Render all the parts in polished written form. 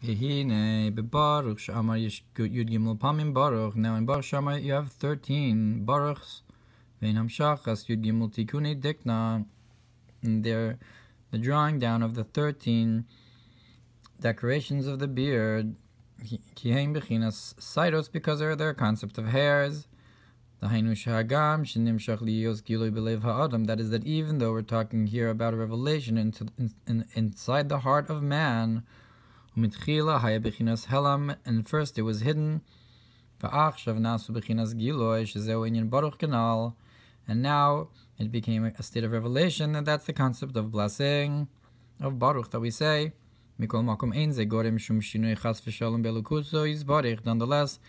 Now in Baruch Shamar you have 13 Baruchs. Vein Hamshachas Yud Gimel Tikunei Dikna. They're the drawing down of the 13 decorations of the beard. Kiheim Bechinas Saidos, because they're their concept of hairs. That is, that even though we're talking here about a revelation inside the heart of man, and first it was hidden, and now it became a state of revelation, and that's the concept of blessing, of Baruch, that we say. Nonetheless,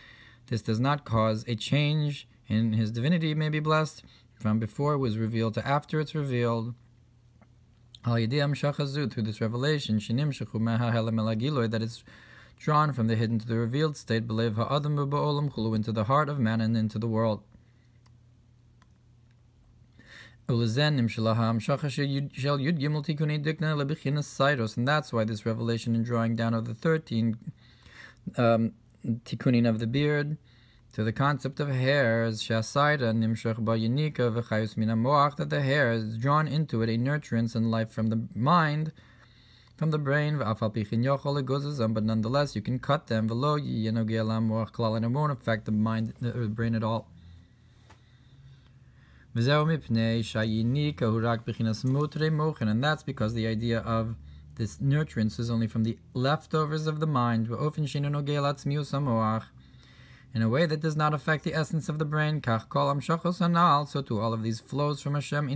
this does not cause a change in his divinity. May be blessed from before it was revealed to after it's revealed. Through this revelation, that is drawn from the hidden to the revealed state, into the heart of man and into the world. And that's why this revelation and drawing down of the 13 tikkunin of the beard to the concept of hairs, that the hair is drawn into it a nurturance and life from the mind, from the brain, but nonetheless you can cut them, and it won't affect the mind, the brain at all. And that's because the idea of this nurturance is only from the leftovers of the mind, in a way that does not affect the essence of the brain. So too, all of these flows from Hashem do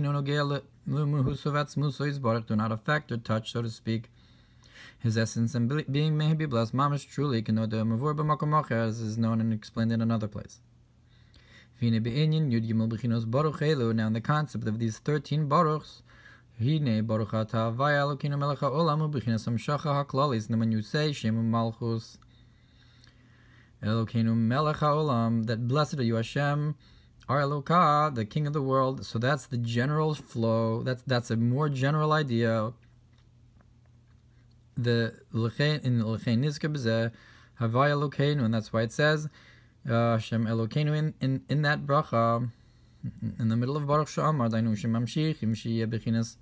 not affect or touch, so to speak, his essence and being. May he be blessed. Mamash truly as is known and explained in another place. Now in the concept of these 13 Baruchs, when you say Shem Malchus Elokeinu Melech HaOlam, that blessed are you Hashem, our Eloka, the King of the world. So that's the general flow. That's a more general idea. The in Lechein Nizka B'zeh Havaya Elokeinu, and that's why it says Hashem Elokeinu in that bracha in the middle of Baruch Shamar Dainu Shem Mamshich Im Shiyeh Bechinas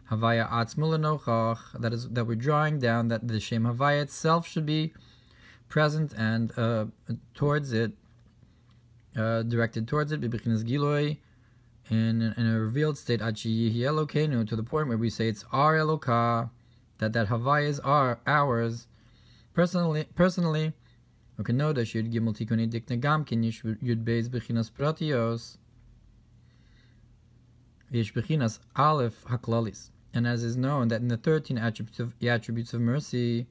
Havaya Atzmu Lenochach. That is, that we're drawing down that the Shem Havaya itself should be present and towards it, directed towards it, Bechinas Giloi, in a revealed state, Achi Yehi Elokeinu, to the point where we say it's our Eloka, that Havaya is ours. Personally, we can know that Yud Gimel Tikunei Dikna Gamkin Yud Beis Bechinas Pratios Yesh Bechinas Aleph Haklalis. And as is known that in the 13 attributes of mercy,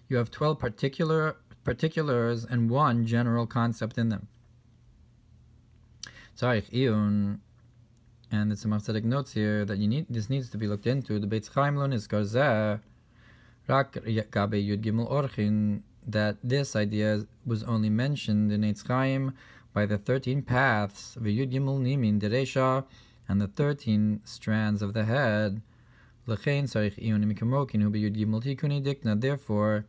you have 12 particulars and one general concept in them. Tzarich Iyun, and the Tzemach Tzedek notes here that this needs to be looked into. The Beitz Chaim lo nizkar zeh rak gabe Yud Gimel Orchin, that this idea was only mentioned in Eitz Chaim by the 13 paths of Yud Gimel Nimin Deresha and the 13 strands of the head. Lechein Tzarich Iyun imikamokin hu Yud Gimel Tikunei Dikna. Therefore,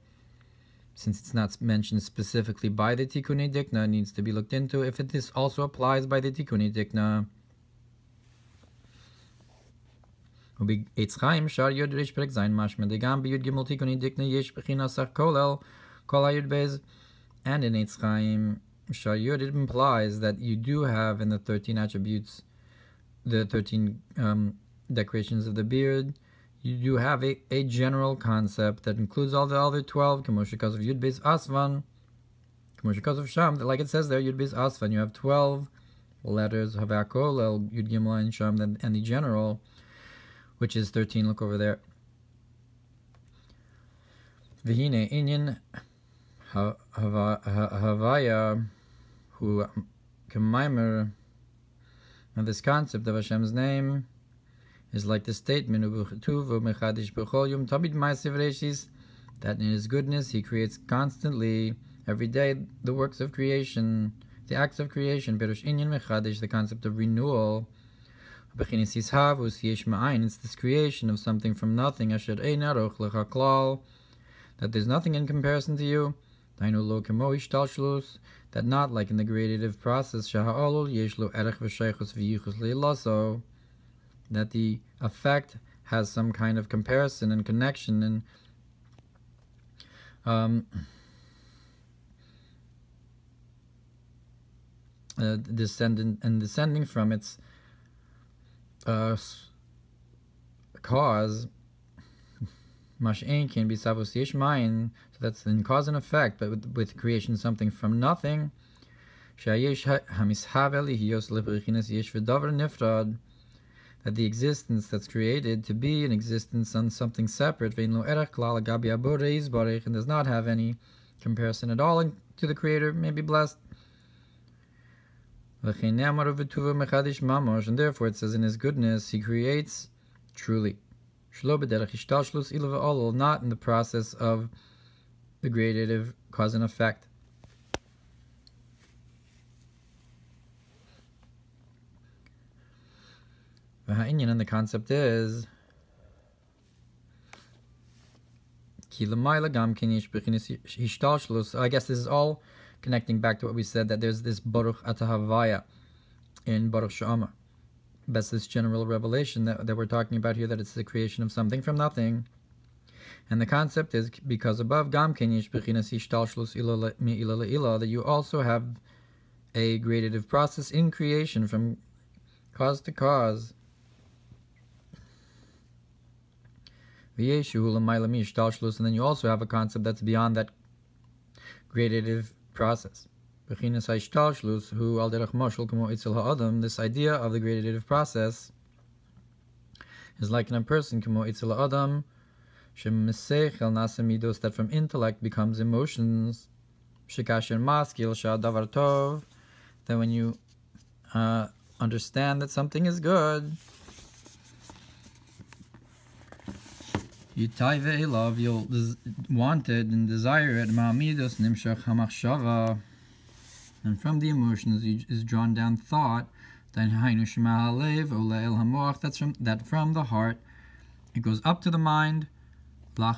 since it's not mentioned specifically by the Tikunei Dikna, it needs to be looked into if this also applies by the Tikunei Dikna. Eitz Chaim Shar Yod Rish Perek Zayin Mashma Degam B'Yud Gimel Tikunei Dikna Yesh Bechinas Kolel Kol HaYud Beis. And in Eitz Chaim Shar Yod, it implies that you do have in the 13 attributes, the 13 decorations of the beard, you do have a general concept that includes all the other 12, Kamoshikaz of Yud Beis Asvan, Kamoshikaz of Sham, like it says there, Yud Beis Asvan, you have 12 letters, Havakol, El Yud Gimel and Sham, and the general, which is 13, look over there. Vihine Inyan Havaya, who Mamar, and this concept of Hashem's name is like the statement that in his goodness he creates constantly, every day, the works of creation, the acts of creation, the concept of renewal. It's this creation of something from nothing, that there's nothing in comparison to you. Dainu lo kemo ishtalshlus, that not like in the creative process, shaha'olul yesh lo erech v'sheichus v'yichus le'ilaso, that the effect has some kind of comparison and connection and descending from its cause. Mash'ain can be savos yesh mayin, so that's in cause and effect, but with creation something from nothing. Shayesh hamishav elihiyos lebrichinas yesh v'davar nifrad, that the existence that's created to be an existence on something separate, vein lo erech klal gabi aborei yizbarech, and does not have any comparison at all to the Creator, may be blessed. And therefore it says in His goodness He creates truly, not in the process of the gradative cause and effect. And the concept is I guess this is all connecting back to what we said, that there's this Baruch Atahavaya in Baruch She'amar. That's this general revelation that we're talking about here, that it's the creation of something from nothing. And the concept is, because above Gam Kenish Bechinas Ishtalshlus Ila Me'ila Le'ila, that you also have a gradative process in creation from cause to cause. And then you also have a concept that's beyond that gradative process. This idea of the gradative process is like in a person, that from intellect becomes emotions. That when you understand that something is good, you'll want it and desire it. And from the emotions is drawn down thought. That's from the heart it goes up to the mind, to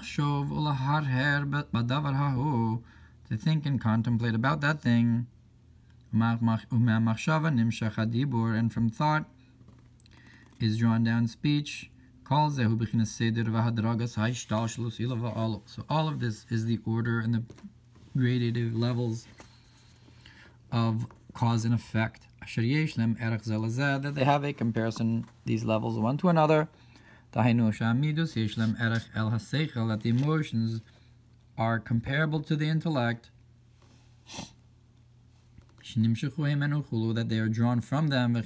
think and contemplate about that thing. And from thought is drawn down speech. So all of this is the order and the gradative levels of cause and effect, that they have a comparison, these levels one to another, that the emotions are comparable to the intellect, that they are drawn from them,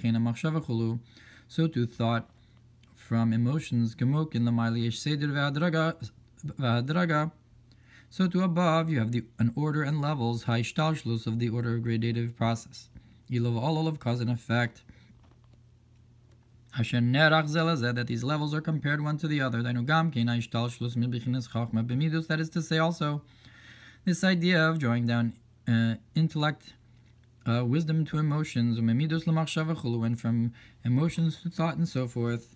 so to thought from emotions, so to above, you have an order and levels, of the order of gradative process. All of cause and effect. That these levels are compared one to the other. That is to say also, this idea of drawing down intellect, wisdom to emotions, and from emotions to thought and so forth.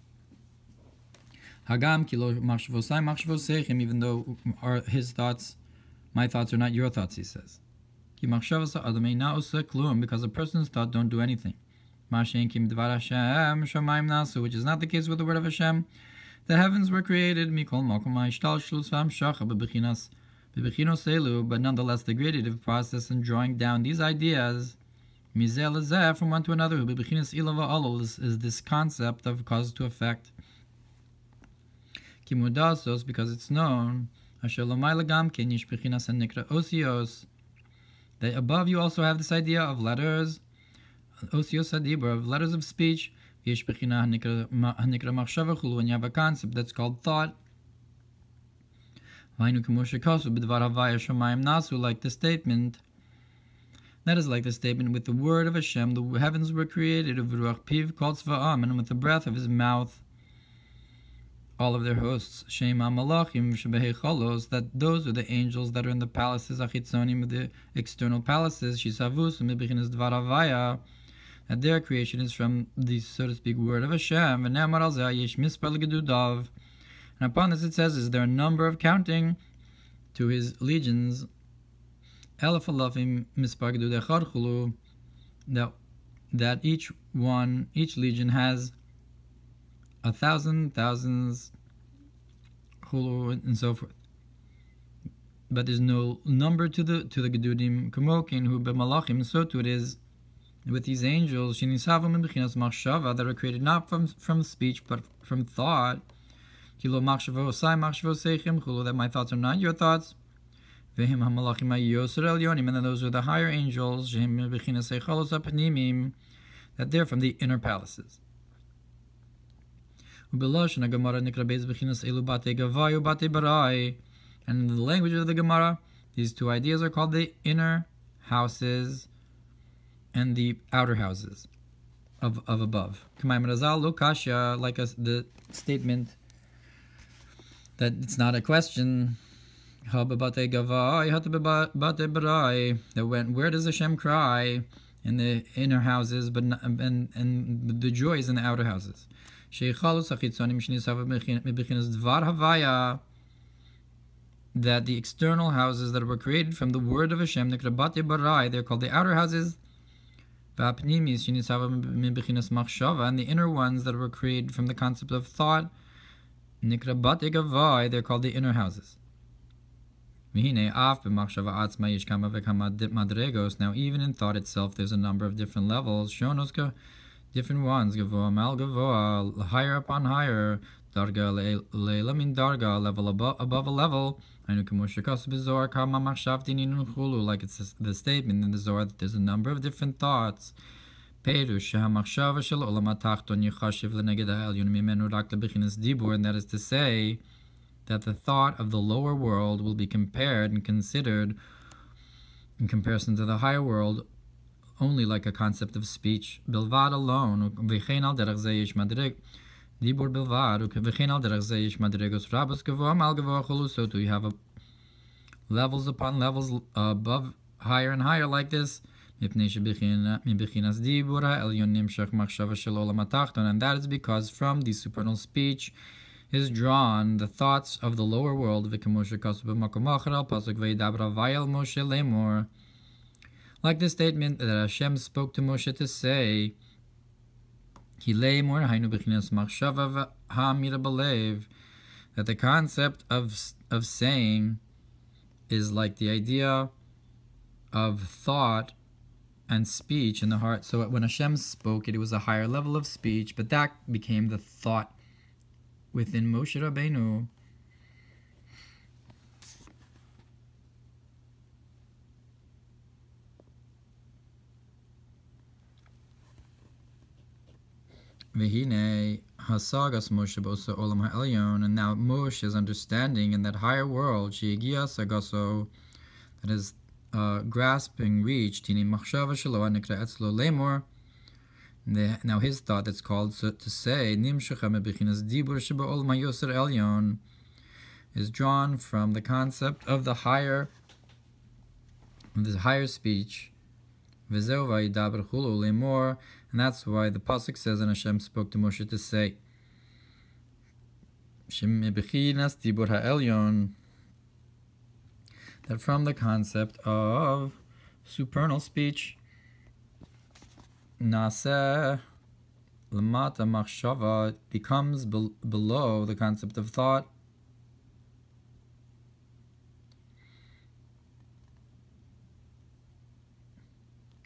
Even though his thoughts, my thoughts are not your thoughts, he says. Because a person's thought don't do anything. Which is not the case with the word of Hashem. The heavens were created, but nonetheless the gradative process in drawing down these ideas from one to another is this concept of cause to effect. Because it's known that above you also have this idea of letters, of letters of speech, and you have a concept that's called thought. Like the statement, that is like the statement, with the word of Hashem the heavens were created, and with the breath of his mouth all of their hosts, that those are the angels that are in the palaces, the external palaces, that their creation is from the, so to speak, word of Hashem. And upon this it says, is there a number of counting? to his legions, that each legion has 1,000 thousands, and so forth. But there's no number to the gedudim kamokin who b'malachim. So too it is with these angels that are created not from speech but from thought. That my thoughts are not your thoughts. And then those are the higher angels that they're from the inner palaces. And in the language of the Gemara, these two ideas are called the inner houses and the outer houses of above. Like the statement that it's not a question. That where does Hashem cry? In the inner houses, but and the joy is in the outer houses. That the external houses that were created from the word of Hashem, they're called the outer houses. And the inner ones that were created from the concept of thought, they're called the inner houses. Now even in thought itself there's a number of different levels, different ones, higher upon higher, level above a level. Like it's the statement in the Zohar that there's a number of different thoughts. And that is to say that the thought of the lower world will be compared and considered in comparison to the higher world only like a concept of speech. Bilvad alone. So do you have levels upon levels above, higher and higher like this? And that is because from the supernal speech is drawn the thoughts of the lower world. Like the statement that Hashem spoke to Moshe to say, that the concept of saying is like the idea of thought and speech in the heart. So when Hashem spoke it was a higher level of speech, but that became the thought within Moshe Rabbeinu. V'hinei hasagas Moshe b'osa olam ha'elyon, and now Moshe is understanding in that higher world, she'egia sagaso, that is grasping, reach, tini machshava shelo anikra etzlo lemor. Now his thought that's called to say nimshecha mebichinas dibur sheba olam hayoser elyon is drawn from the concept of the higher, this higher speech. V'zeu vayidaber chulu lemor. And that's why the pasuk says, and Hashem spoke to Moshe to say, that from the concept of supernal speech, naseh lamata machshava, becomes below the concept of thought.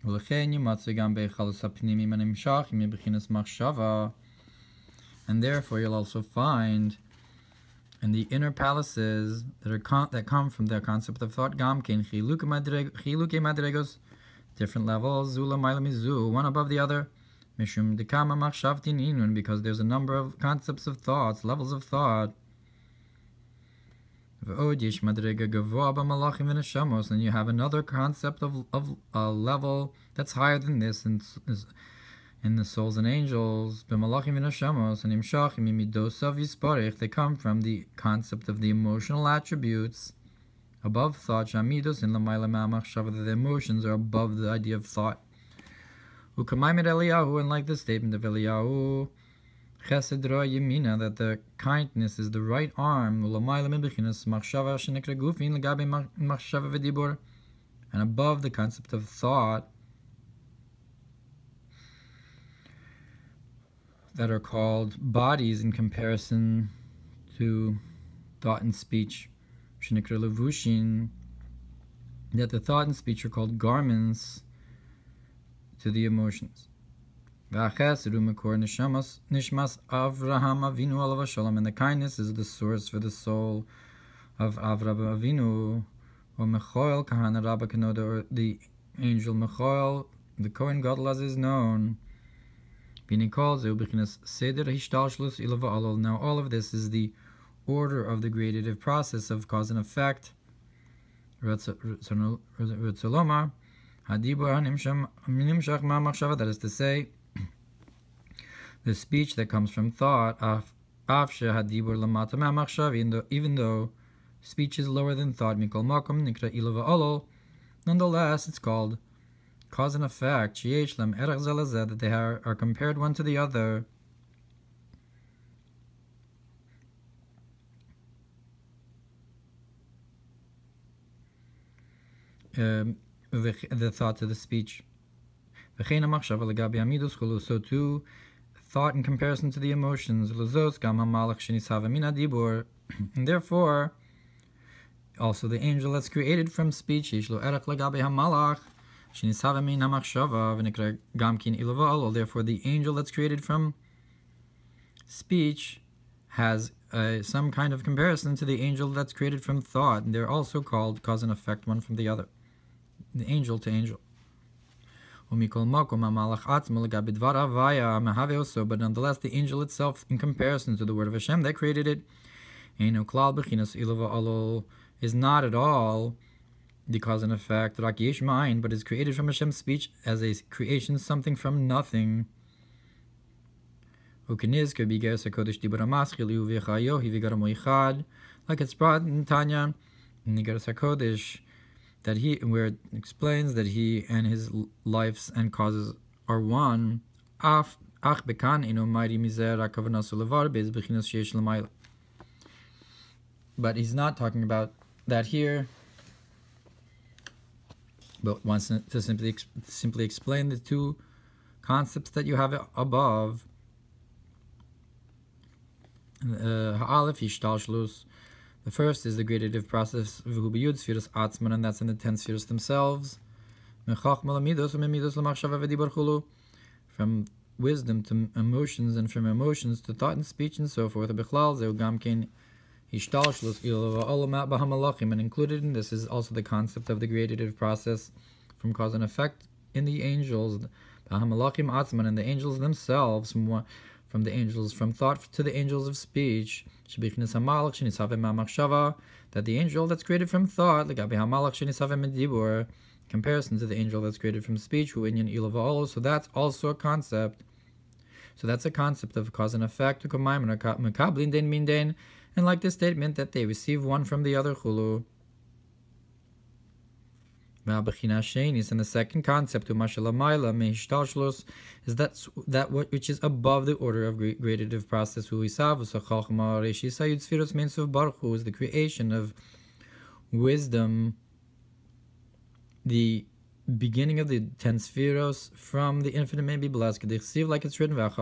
And therefore you'll also find in the inner palaces that come from the concept of thought, different levels, one above the other, because there's a number of concepts of thoughts, levels of thought. And you have another concept of a level that's higher than this in the souls and angels. They come from the concept of the emotional attributes above thought, that the emotions are above the idea of thought. And like the statement of Eliyahu, Chesed ra yemina, that the kindness is the right arm, and above the concept of thought, that are called bodies in comparison to thought and speech. Shenikra levushin, that the thought and speech are called garments to the emotions. V'achesed hu makor nishmas Avraham Avinu alav hashalom, and the kindness is the source for the soul of Avraham Avinu, or Mechoel Kahana Rabba Kanoda, or the angel Mechoel, the Kohen Gadol as is known. Now all of this is the order of the gradative process of cause and effect. That is to say, the speech that comes from thought, even though speech is lower than thought, nonetheless it's called cause and effect, that they are compared one to the other. The thought to the speech. So too, thought in comparison to the emotions. And therefore, also the angel that's created from speech, therefore the angel that's created from speech has some kind of comparison to the angel that's created from thought, and they're also called cause and effect one from the other, the angel to angel. But nonetheless the angel itself, in comparison to the word of Hashem that created it, is not at all the cause and effect, but is created from Hashem's speech as a creation, something from nothing. Like it's brought in Tanya, in the Igeres HaKodesh, that where it explains that he and his lives and causes are one. But he's not talking about that here, but wants to simply explain the two concepts that you have above. The first is the gradative process, and that's in the 10 spheres themselves. From wisdom to emotions, and from emotions to thought and speech, and so forth. And included in this is also the concept of the gradative process from cause and effect in the angels, and the angels themselves, from the angels from thought to the angels of speech, that the angel that's created from thought, comparison to the angel that's created from speech, so that's also a concept. So that's a concept of cause and effect, and like the statement that they receive one from the other. And the second concept is that which is above the order of gradative process, who is the creation of wisdom, the beginning of the 10 spheros from the infinite may be blessed, like it's written, that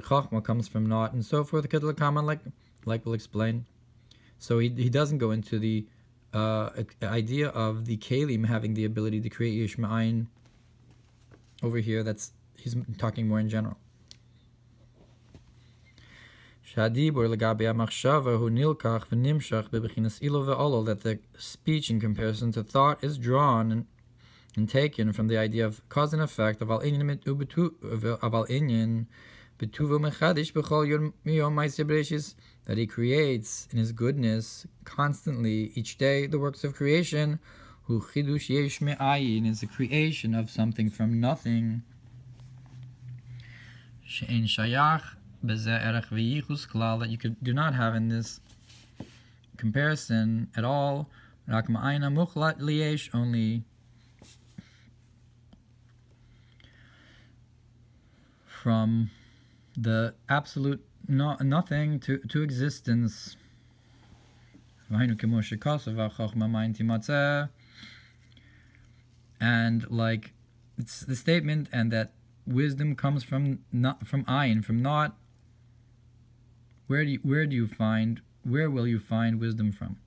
Chachma comes from naught, and so forth, like we'll explain. So he doesn't go into the idea of the Kalim having the ability to create Yesh Ma'ayin over here. He's talking more in general. That the speech in comparison to thought is drawn and taken from the idea of cause and effect of al inyan, that he creates in his goodness constantly each day the works of creation, who chidush yesh me'ayin, is the creation of something from nothing, she'en shayach bezeh erech v'yichus klal, that you do not have in this comparison at all, rak ma'ayna muchlat liyesh, only from the absolute nothing to existence. And like it's the statement, and that wisdom comes from ayin, from not. Where will you find wisdom from?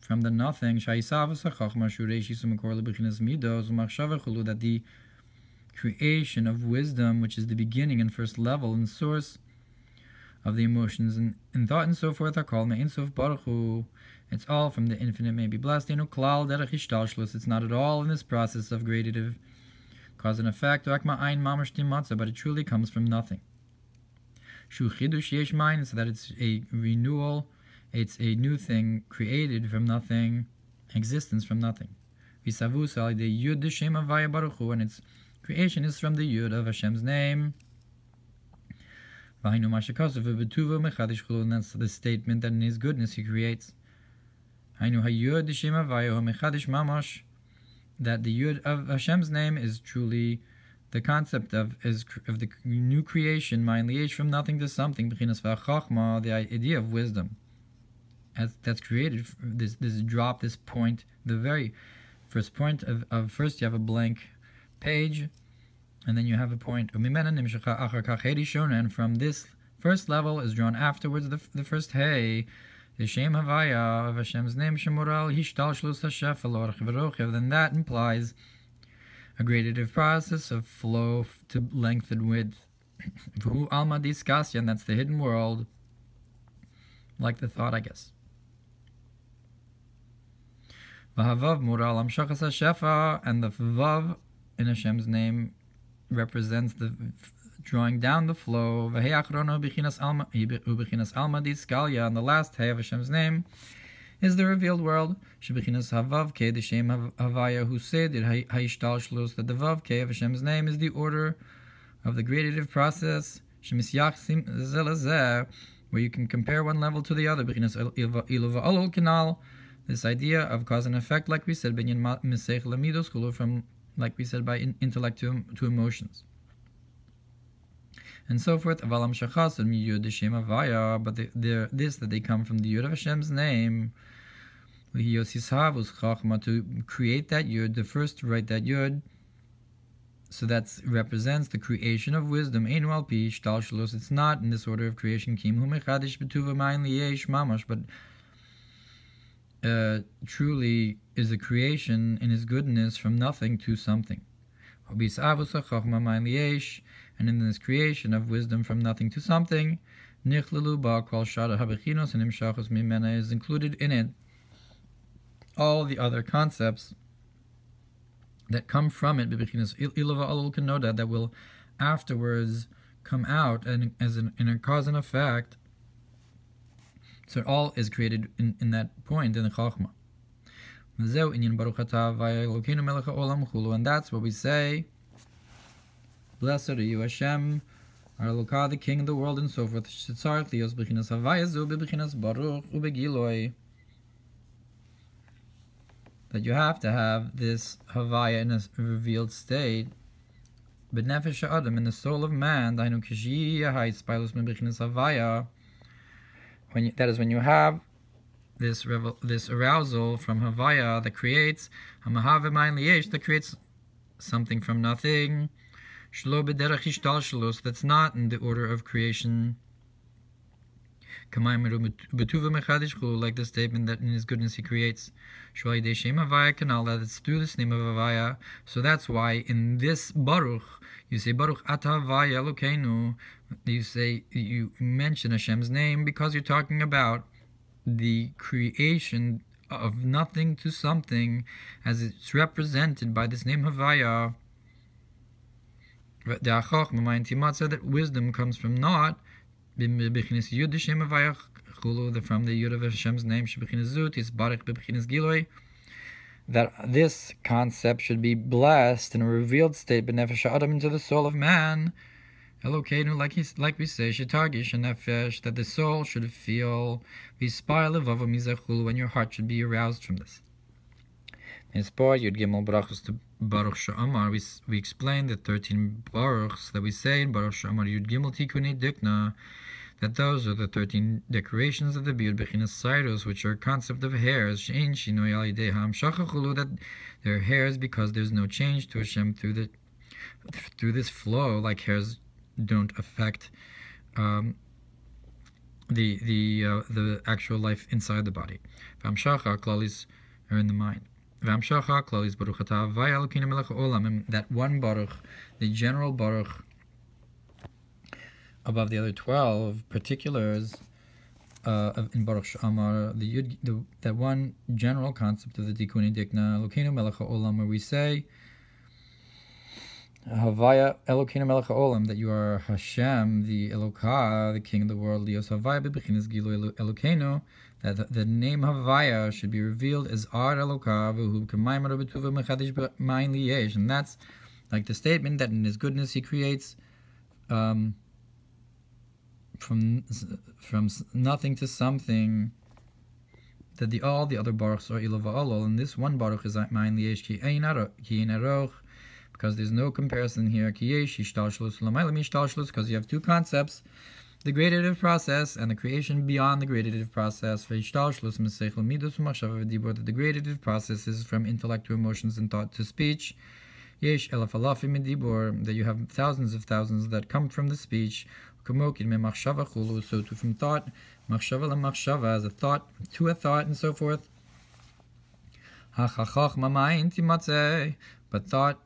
From the nothing. That the creation of wisdom, which is the beginning and first level and source of the emotions and thought and so forth, are called Me'in Sof Baruch Hu. It's all from the infinite, may be blessed. It's not at all in this process of gradative cause and effect, but it truly comes from nothing. So that it's a renewal, it's a new thing created from nothing, existence from nothing. And its creation is from the Yud of Hashem's name. And that's the statement that in His goodness He creates. That the Yud of Hashem's name is truly the concept of the new creation, from nothing to something, the idea of wisdom. That's created, this drop, this point, the very first point of first you have a blank page, and then you have a point, and from this first level is drawn afterwards the first hey, the Shem Havaya of Hashem's name, Shemural Hishtal Shlus Hashef, then that implies a gradative process of flow to length and width. V'hu Alma Diskasya, and that's the hidden world, like the thought, I guess. V'havav Mural Amshachas Hashefa, and the Vav in Hashem's name represents the drawing down the flow. V'heyachrono b'chinas Alma Diskalya, and the last Hey of Hashem's name is the revealed world. Sheb'chinas Havav Ke, the Shem Havaya who said Hayishtal Shlus, that the Vav Ke of Hashem's name is the order of the gradative process. Shemisyachsim Zelazeh, where you can compare one level to the other. B'chinas Ilova Olol Kanal, this idea of cause and effect, like we said, Binyan Mesech Lamidos Kulu, from, like we said, by intellect to emotions. And so forth. Avalam Shachas and Yud Shem Havaya, but that they come from the Yud of Hashem's name. To create that Yud, the first to write that Yud. So that represents the creation of wisdom. It's not in this order of creation, but truly is a creation in His goodness from nothing to something. And in this creation of wisdom from nothing to something, is included in it all the other concepts that come from it, that will afterwards come out and in a cause and effect. So it all is created in that point, in the Chachma. And that's what we say, blessed are you, Hashem, our Eloka, the King of the world, and so forth. That you have to have this Havaya in a revealed state, but Nefesh Adam, in the soul of man, that is when you have this arousal from Havaya that creates that creates something from nothing. That's not in the order of creation. Like the statement that in His goodness He creates. That it's through this name of Havaya. So that's why in this Baruch, you say Baruch Atah Havaya Elokeinu. You mention Hashem's name because you're talking about the creation of nothing to something as it's represented by this name Havaya. That wisdom comes from naught, from the Yud of Hashem's name, that this concept should be blessed in a revealed state, b'nefesh adam, into the soul of man, Elokeinu, like we say, shetagish and nefesh, that the soul should feel, when your heart should be aroused from this. Yud Gimel Brachos to Baruch Sha'amar, we explained the 13 Baruchs that we say in Baruch Sha'amar Yud Gimel Tikunei Dikna, that those are the 13 decorations of the Biyud Bechinas Cyrus, which are a concept of hairs, Shein Shinoi Al Yidei Ham Shachachulu, that they're hairs because there's no change to Hashem through this flow, like hairs don't affect the actual life inside the body. V'amshacha klalis are in the mind. V'amshacha klalis baruch atah havaya Elokeinu melech haolam. And that one baruch, the general baruch, above the other 12 particulars in Baruch Sha'amar, that one general concept of the Tikunei Dikna, Elokeinu melech haolam, where we say Havaya Elokeinu melech haolam, that you are Hashem, the Elokah, the King of the world. Lios Havaya bebechinas gilu Elokeinu, that the name Havaya should be revealed as Ar Elokah v'hu k'mayim betuva mechadish b'mayin liyesh, and that's like the statement that in His goodness He creates from nothing to something. That all the other baruchs are ilu va'alol, and this one baruch is mayin liyesh ki ein aroch, because there's no comparison here. Because you have two concepts, the gradative process and the creation beyond the gradative process. That the gradative process is from intellect to emotions and thought to speech. That you have thousands of thousands that come from the speech. So to from thought, as a thought to a thought, and so forth. But thought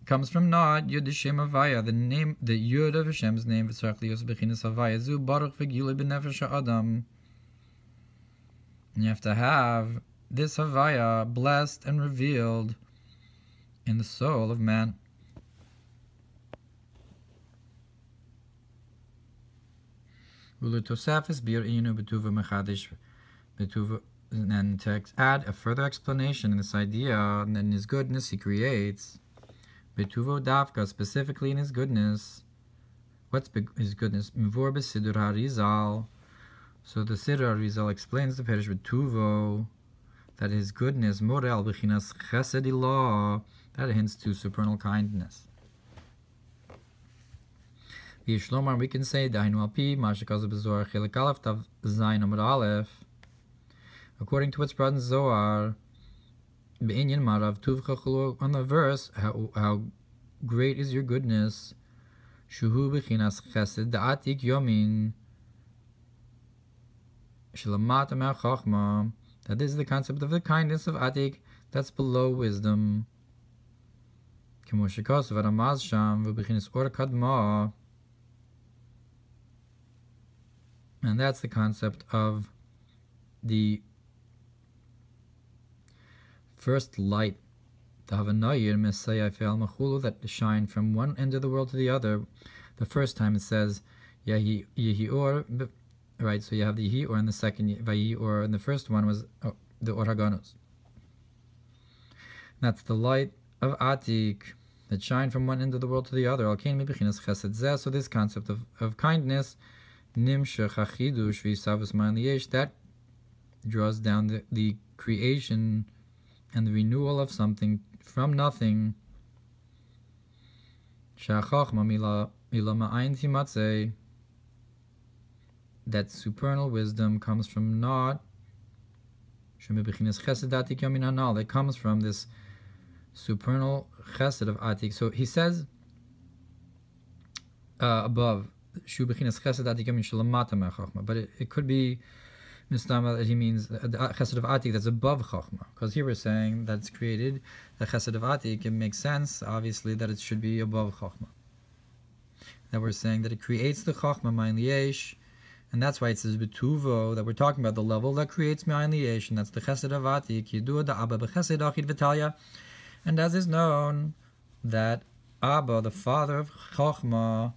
comes from Nod, Yud Hashem Havaya, the name, the Yud of Hashem's name, V'tzarech lios bechinas Havaya, Zu Baruch v'gilui b'nefesh ha'adam. And you have to have this Havaya blessed and revealed in the soul of man. And to add a further explanation in this idea, and in His goodness He creates, Betuvo Davka, specifically in His goodness. What's His goodness? Mivor b'Sidur HaRizal. So the Sidur HaRizal explains the Perish Betuvo, that His goodness, Morel b'chinas Chesed Ilah, that hints to supernal kindness. V'yishlomar, we can say, Dainu al pi, Mashakazu b'Zohar Chelik Aleph Tav Zayin Amud Aleph, according to what's brought in Zohar, Be'inyan Marav Tuvcha Chulu, on the verse, how great is your goodness, Shuhu b'chinas Chesed Da'atik Yomin, Shilamata Me'achachma, that this is the concept of the kindness of Atik that's below wisdom. Kemoshikos v'ramaz sham v'b'chinas Ohr Kadma, and that's the concept of the first light, the Havanayir Messiah Fe'al Machulu, that shine from one end of the world to the other. The first time it says Yehi Or, right? So you have the Yehi Or, and the second Vayi Or, and the first one was the Ohr Haganus. That's the light of Atik that shine from one end of the world to the other. Al-Kain Mibichinas Chesed Zeh. So this concept of kindness, Nimshech Achidush V'Yisavus Man Liyesh, that draws down the creation and the renewal of something from nothing. That supernal wisdom comes from not. That comes from this supernal chesed of Atik. So he says above, but it could be that he means the chesed of Atik that's above Chachma, because here we're saying that it's created, the chesed of Atik. It makes sense, obviously, that it should be above Chachma. That we're saying that it creates the Chachma Ma'in Liyesh, and that's why it says Betuvo, that we're talking about the level that creates Ma'in Liyesh, and that's the chesed of Atik, Yidua da Abba b'chesed achid v'talya. And as is known, that Abba, the father of Chachma,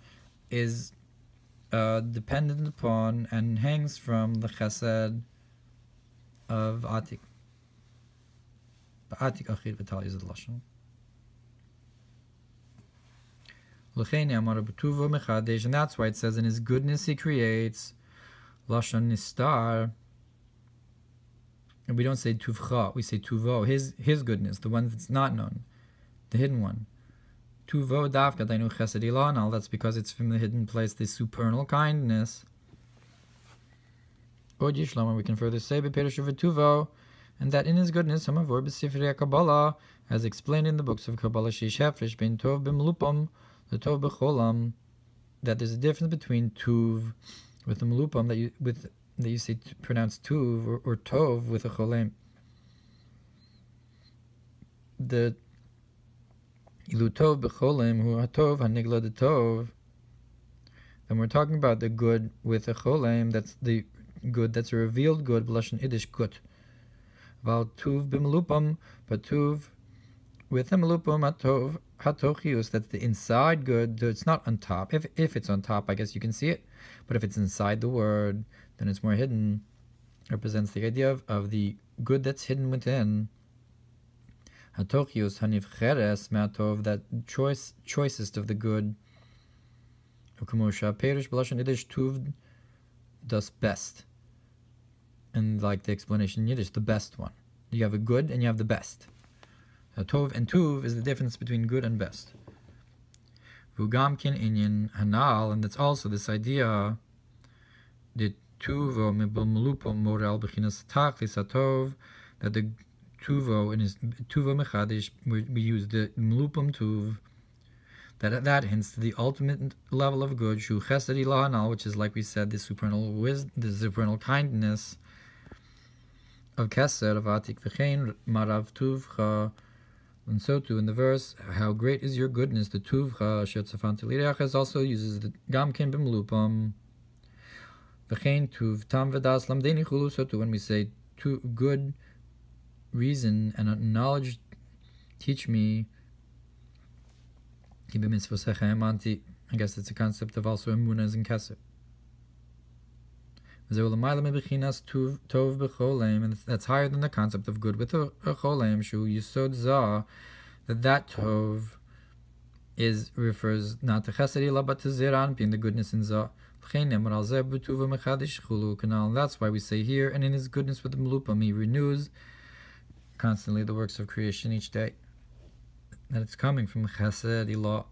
is dependent upon and hangs from the chesed of Atik. Atik achid v'tal is the lashon. And that's why it says in His goodness He creates lashon nistar. And we don't say tuvcha, we say tuvo, His goodness, the one that's not known. the hidden one. Tuvo davka dainu chesed ilanal, that's because it's from the hidden place, the supernal kindness. Od Yishlomer, we can further say, Beperush Tuvo, and that in his goodness, Hamavor B'Sifrei Kabbalah, as explained in the books of Kabbalah, Sheish Hefresh Ben Tov B'Mlupam, the Tov B'Cholam, that there's a difference between Tuv with the Mlupam that you say pronounce Tuv or Tov with a Cholem. The Ilu Tov B'Cholem Hu HaTov HaNigla the Tov. Then we're talking about the good with a Cholem, that's the good, that's a revealed good, B'Lashon Yiddish Kut. Val Tuv B'Mlupam, but Tuv with the Mlupam HaTov HaTochius, that's the inside good, so it's not on top. If it's on top, I guess you can see it, but if it's inside the word, then it's more hidden. Represents the idea of the good that's hidden within. HaTochius HaNivcheres Me'atov, that choicest of the good. U'kamosha Perish B'Lashon Yiddish Tuv, das best. And like the explanation in Yiddish, the best one. You have a good and you have the best. Tov and Tuv is the difference between good and best. Vugamkin inyan hanal, and that's also this idea that Tuvo mibul moral bechinas tachlis atov, that the Tuvo in his Tuvo mechadish, we use the mlupam Tuv, that hints to the ultimate level of good, shu chesed ilanal, which is, like we said, the supernal wisdom, the supernal kindness of Keser, of Atik V'chein Marav Tuvcha, and so too in the verse, how great is your goodness, the Tuvcha, Shetzafan Tilireches also uses the Gamkin B'mlupam, V'chein Tuv Tam V'das Lamdeni Chulu, so too when we say good reason and knowledge, teach me, I guess it's a concept of also Emunas and Keser. And that's higher than the concept of good with a cholem, shu yisod zah, that tov refers not to chesed ila but to ziran, being the goodness in zah. And that's why we say here, and in his goodness with the mlupam, he renews constantly the works of creation each day. That it's coming from chesed ila.